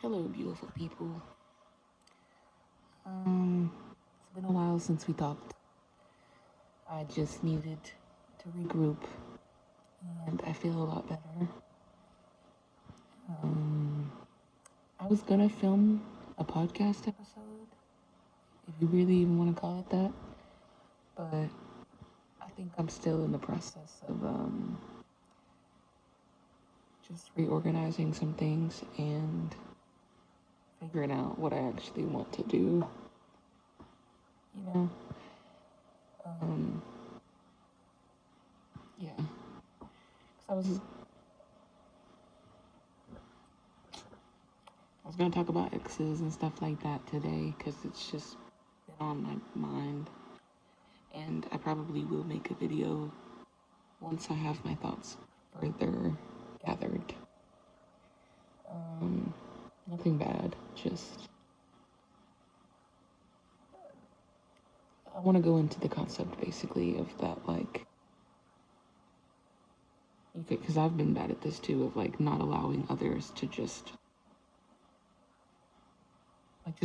Hello, beautiful people. It's been a while since we talked. I just needed to regroup, and I feel a lot better. Um, I was gonna film a podcast episode, if you really even want to call it that, but I think I'm still in the process of just reorganizing some things and figuring out what I actually want to do. You know, um, yeah. 'Cause I was gonna talk about exes and stuff like that today because it's just been on my mind, and I probably will make a video once I have my thoughts further gathered. Um, Nothing bad, just I want to go into the concept basically of that, like, because I've been bad at this too, of like not allowing others to just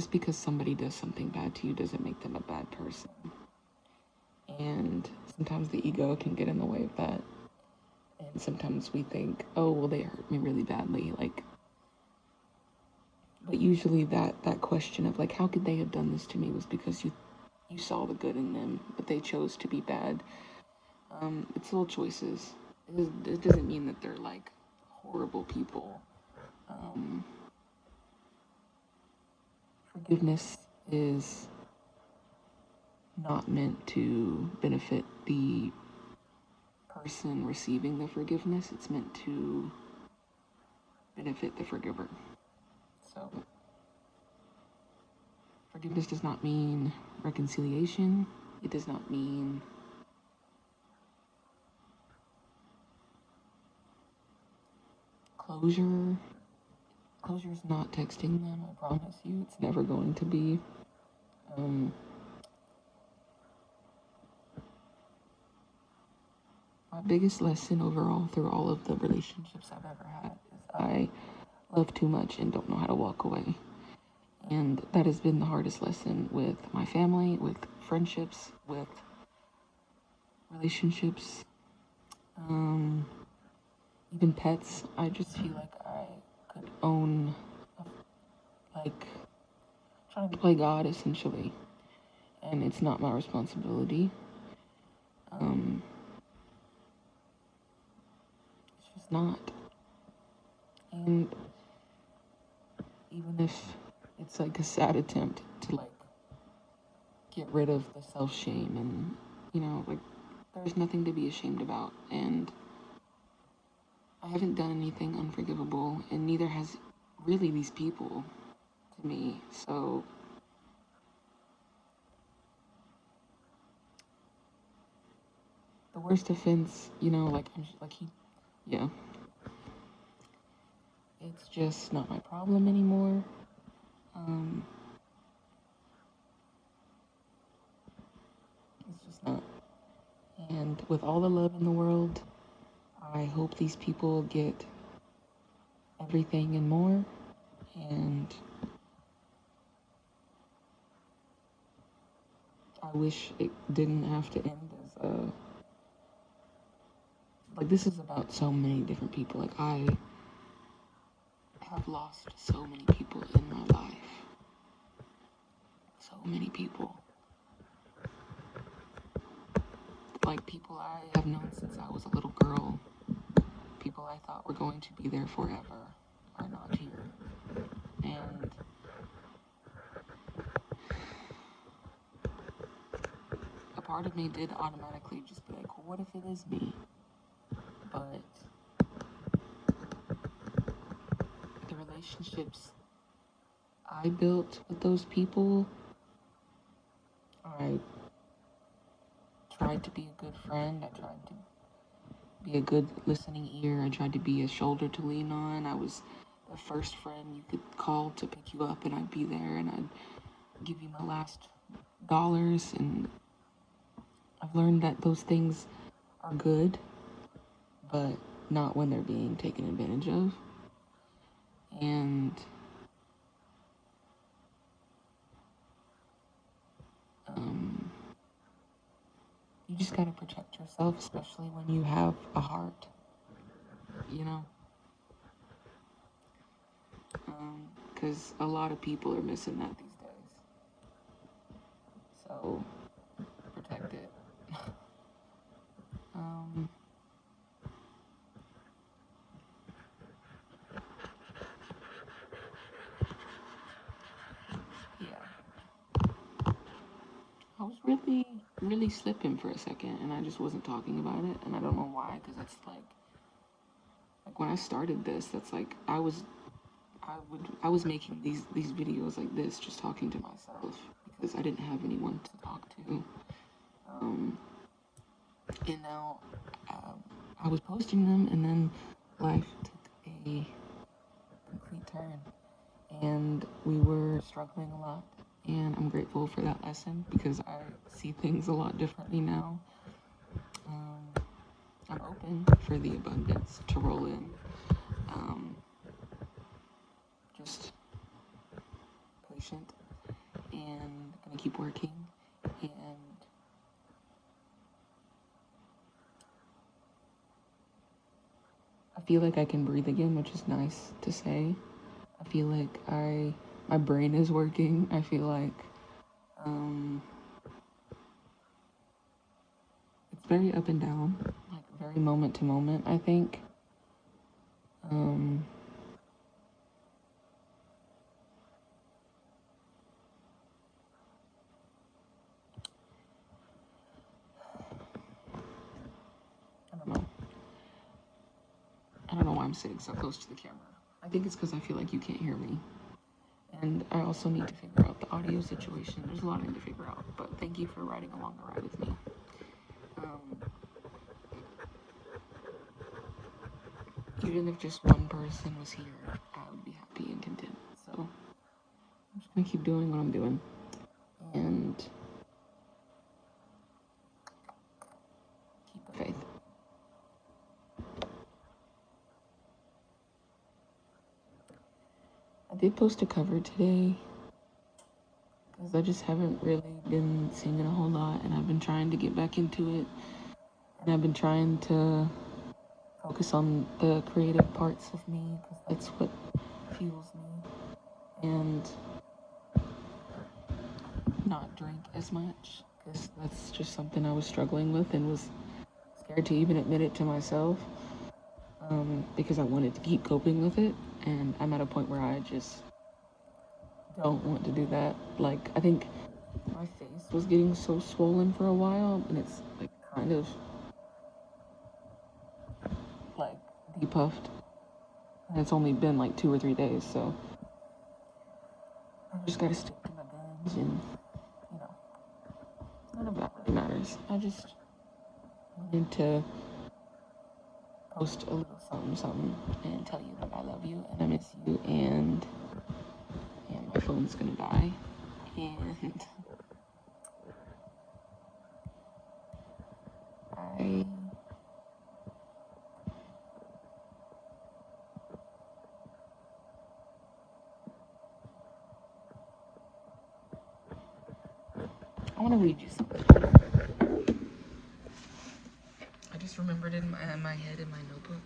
because somebody does something bad to you doesn't make them a bad person. And sometimes the ego can get in the way of that. And sometimes we think, oh, well, they hurt me really badly. Like, but usually that question of like, how could they have done this to me was because you saw the good in them, but they chose to be bad. It's little choices. It doesn't mean that they're like horrible people. Um, Forgiveness is not meant to benefit the person receiving the forgiveness. It's meant to benefit the forgiver. So forgiveness does not mean reconciliation. It does not mean closure. Closure is not texting them, I promise you. It's never going to be. Um, my biggest lesson overall through all of the relationships I've ever had is I love too much and don't know how to walk away. And that has been the hardest lesson with my family, with friendships, with relationships, um, even pets. I just feel like I could own, like, trying to play God essentially, and it's not my responsibility. Um, it's just not. And even if it's like a sad attempt to like get rid of the self shame and like there's nothing to be ashamed about, and I haven't done anything unforgivable, and neither has really these people to me. So the worst offense, like I'm just, like he, yeah, it's just not my problem anymore. Um, it's just not. And with all the love in the world, I hope these people get everything and more. And I wish it didn't have to end as a like this is about so many different people. Like I have lost so many people in my life. So many people. Like people I have known since I was a little girl. People I thought were going to be there forever are not here. And a part of me did automatically just be like, well, what if it is me? But the relationships I built with those people, I tried to be a good friend. I tried to be a good listening ear. I tried to be a shoulder to lean on. I was the first friend you could call to pick you up, and I'd be there, and I'd give you my last dollars. And I've learned that those things are good, but not when they're being taken advantage of. And you just gotta protect yourself, especially when you have a heart, you know? Because a lot of people are missing that these days. So, protect it. um, yeah. I was really slipping for a second, and I just wasn't talking about it, and I don't know why, because it's like when I started this, that's like I was making these videos like this, just talking to myself because I didn't have anyone to talk to. And now I was posting them, and then life took a complete turn, and we were struggling a lot. And I'm grateful for that lesson because I see things a lot differently now. I'm open for the abundance to roll in. Just patient and gonna keep working, and I feel like I can breathe again, which is nice to say. I feel like my brain is working. I feel like it's very up and down, like very moment to moment, I think. I don't know. I don't know why I'm sitting so close to the camera. I think it's because I feel like you can't hear me. And I also need to figure out the audio situation. There's a lot I need to figure out, but thank you for riding along the ride with me. Even if just one person was here, I would be happy and content. So I'm just gonna keep doing what I'm doing. And keep the faith. I did post a cover today because I just haven't really been singing a whole lot, and I've been trying to get back into it, and I've been trying to focus on the creative parts of me because that's what fuels me, and not drink as much because that's just something I was struggling with and was scared to even admit it to myself. Because I wanted to keep coping with it, and I'm at a point where I just don't want to do that. Like, I think my face was getting so swollen for a while, and it's like kind of like depuffed, and it's only been like 2 or 3 days, so I just gotta stick to my guns, and you know, none of that really matters. I just wanted to post a little something and tell you that I love you and I miss you, and my phone's gonna die, and I want to read you something. I just remembered it in my head in my notebook.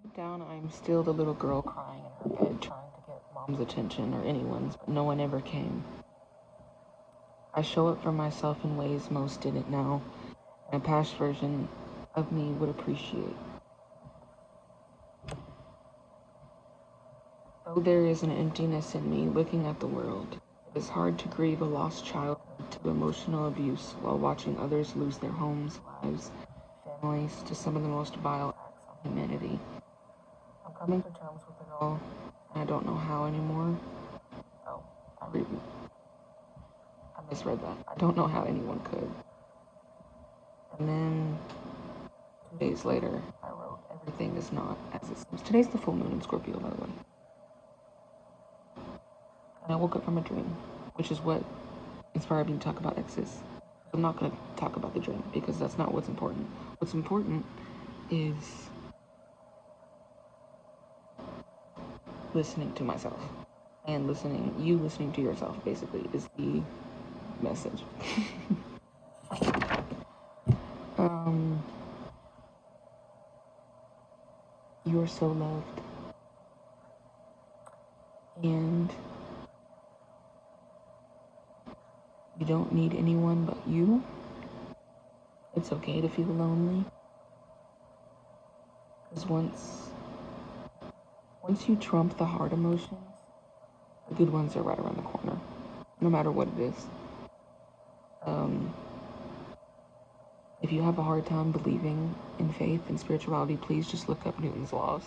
Deep down, I'm still the little girl crying in her bed, trying to get mom's attention or anyone's, but no one ever came. I show up for myself in ways most didn't know, and a past version of me would appreciate. Though there is an emptiness in me looking at the world, it is hard to grieve a lost childhood to emotional abuse while watching others lose their homes, lives, families to some of the most vile acts on humanity. I'm coming to terms with it all, and I don't know how anymore. Oh, I misread that. I don't know how anyone could. And then 2 days later, I wrote, everything is not as it seems. Today's the full moon in Scorpio, by the way. And I woke up from a dream, which is what inspire me to talk about exes. I'm not going to talk about the dream because that's not what's important. What's important is listening to myself and listening to yourself, basically, is the message. um, you're so loved, and you don't need anyone but you. It's okay to feel lonely, because once you trump the hard emotions, the good ones are right around the corner, no matter what it is. If you have a hard time believing in faith and spirituality, please just look up Newton's laws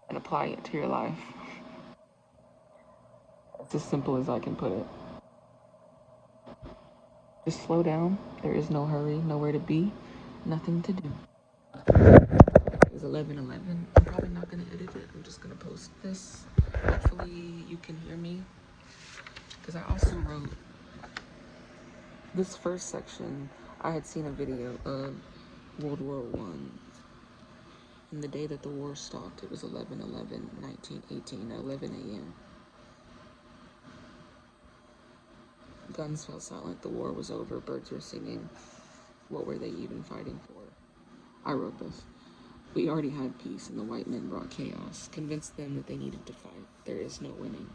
and apply it to your life. It's as simple as I can put it. Just slow down. There is no hurry, nowhere to be, nothing to do. It's 11:11. I'm probably not gonna edit it. I'm just gonna post this. Hopefully you can hear me, because I also wrote this first section. I had seen a video of World War I. And the day that the war stopped, it was 11/11/1918 at 11 a.m. Guns fell silent. The war was over. Birds were singing. What were they even fighting for? I wrote this. We already had peace, and the white men brought chaos. Convinced them that they needed to fight. There is no winning.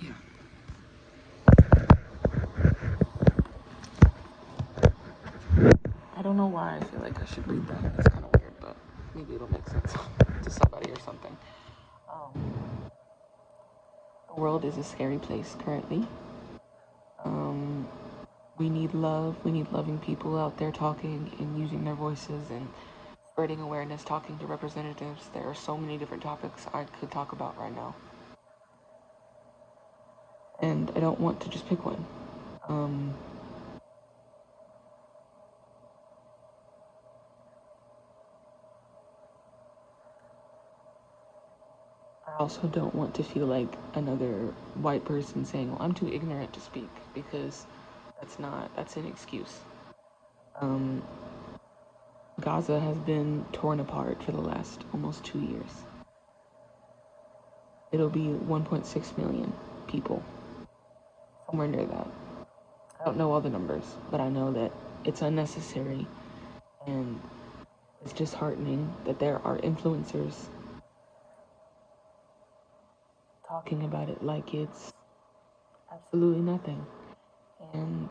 Yeah. I don't know why I feel like I should read that. It's kind of weird, but maybe it'll make sense to somebody or something. The world is a scary place currently. We need love. We need loving people out there talking and using their voices and spreading awareness, talking to representatives. There are so many different topics I could talk about right now. And I don't want to just pick one. I also don't want to feel like another white person saying, well, I'm too ignorant to speak, because that's an excuse. Gaza has been torn apart for the last almost 2 years. It'll be 1.6 million people, somewhere near that. I don't know all the numbers, but I know that it's unnecessary, and it's disheartening that there are influencers talking about it like it's absolutely nothing. And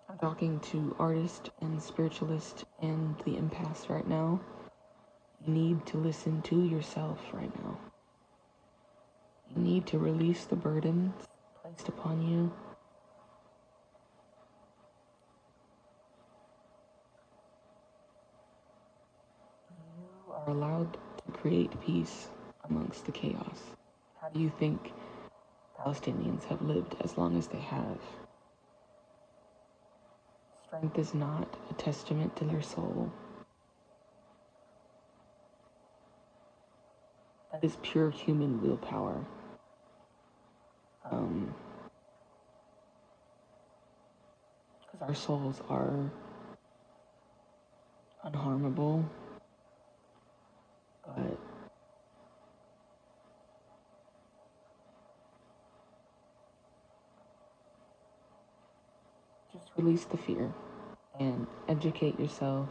I'm talking to artists and spiritualists and the empaths right now. You need to listen to yourself right now. You need to release the burdens placed upon you. You are allowed to create peace amongst the chaos. How do you think Palestinians have lived as long as they have? Strength is not a testament to their soul. That is pure human willpower. Because our souls are unharmable, but just release the fear and educate yourself.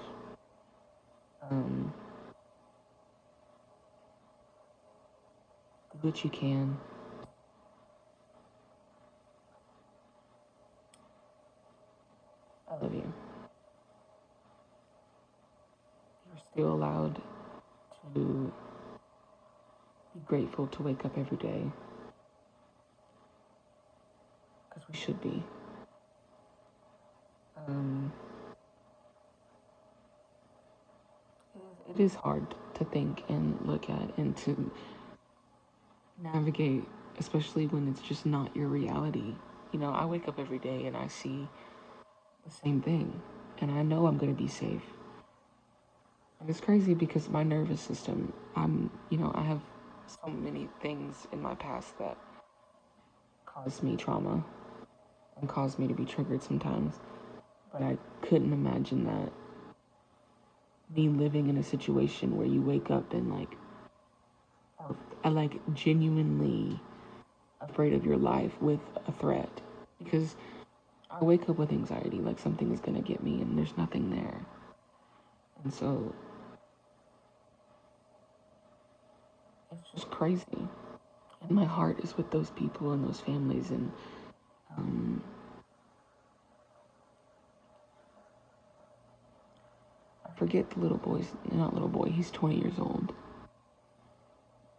Do what you can. I love you. You're still allowed to be grateful to wake up every day, because we should be. It is hard to think and look at and to navigate especially when it's just not your reality. You know, I wake up every day and I see the same thing, and I know I'm going to be safe. And it's crazy because my nervous system, I have so many things in my past that caused me trauma and caused me to be triggered sometimes. But I couldn't imagine that me living in a situation where you wake up and like genuinely afraid of your life with a threat. Because I wake up with anxiety, like something is gonna get me and there's nothing there. And so it's just crazy. And my heart is with those people and those families. And I forget the little boy's, not little boy, he's 20 years old.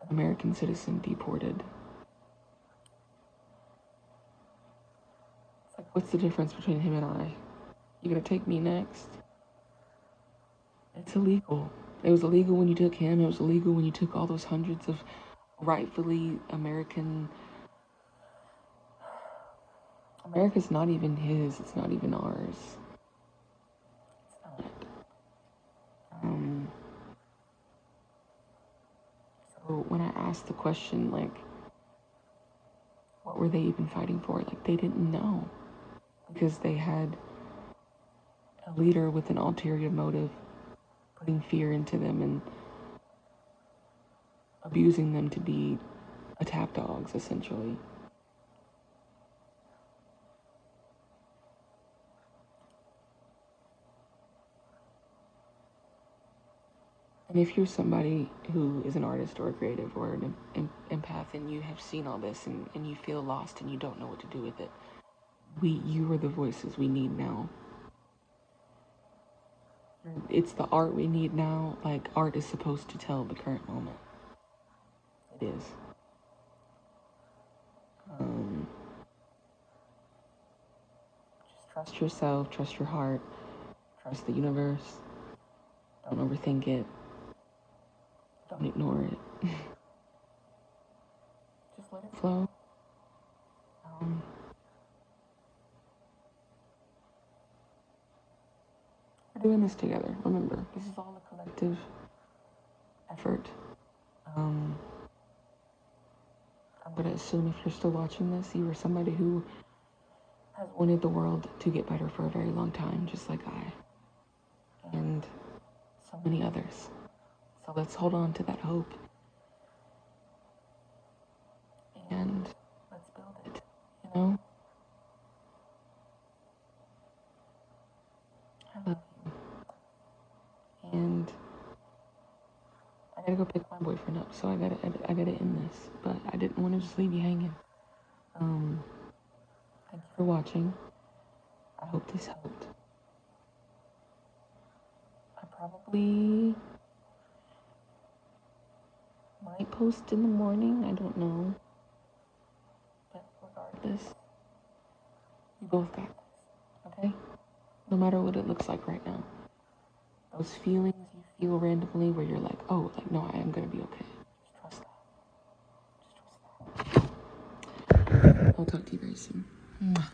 American citizen deported. It's like, what's the difference between him and I? You gonna take me next? It's illegal. It was illegal when you took him. It was illegal when you took all those hundreds of rightfully American. America's not even his. It's not even ours. It's not. So when I asked the question, like, what were they even fighting for? Like, they didn't know, because they had a leader with an ulterior motive, putting fear into them and abusing them to be attack dogs, essentially. And if you're somebody who is an artist or a creative or an empath and you have seen all this and you feel lost and you don't know what to do with it, you are the voices we need now. It's the art we need now. Like, art is supposed to tell the current moment. It is. Just trust yourself, trust your heart, trust the universe. Don't overthink it. Don't ignore it. Just let it flow. We're doing this together. Remember, this is all a collective effort. I'm going to assume if you're still watching this, you are somebody who has wanted the world to get better for a very long time, just like I, and so many others. So let's hold on to that hope, and let's build it, you know? I love you. And I gotta go pick my boyfriend up, so I gotta end this, but I didn't want to just leave you hanging. Thank you for watching. I hope this helped. I probably might post in the morning, I don't know. But regardless, we both got this, okay? No matter what it looks like right now. Those feelings you feel randomly where you're like, oh, like, no, I am gonna be okay. Just trust that. Just trust that. I'll talk to you very soon. Mwah.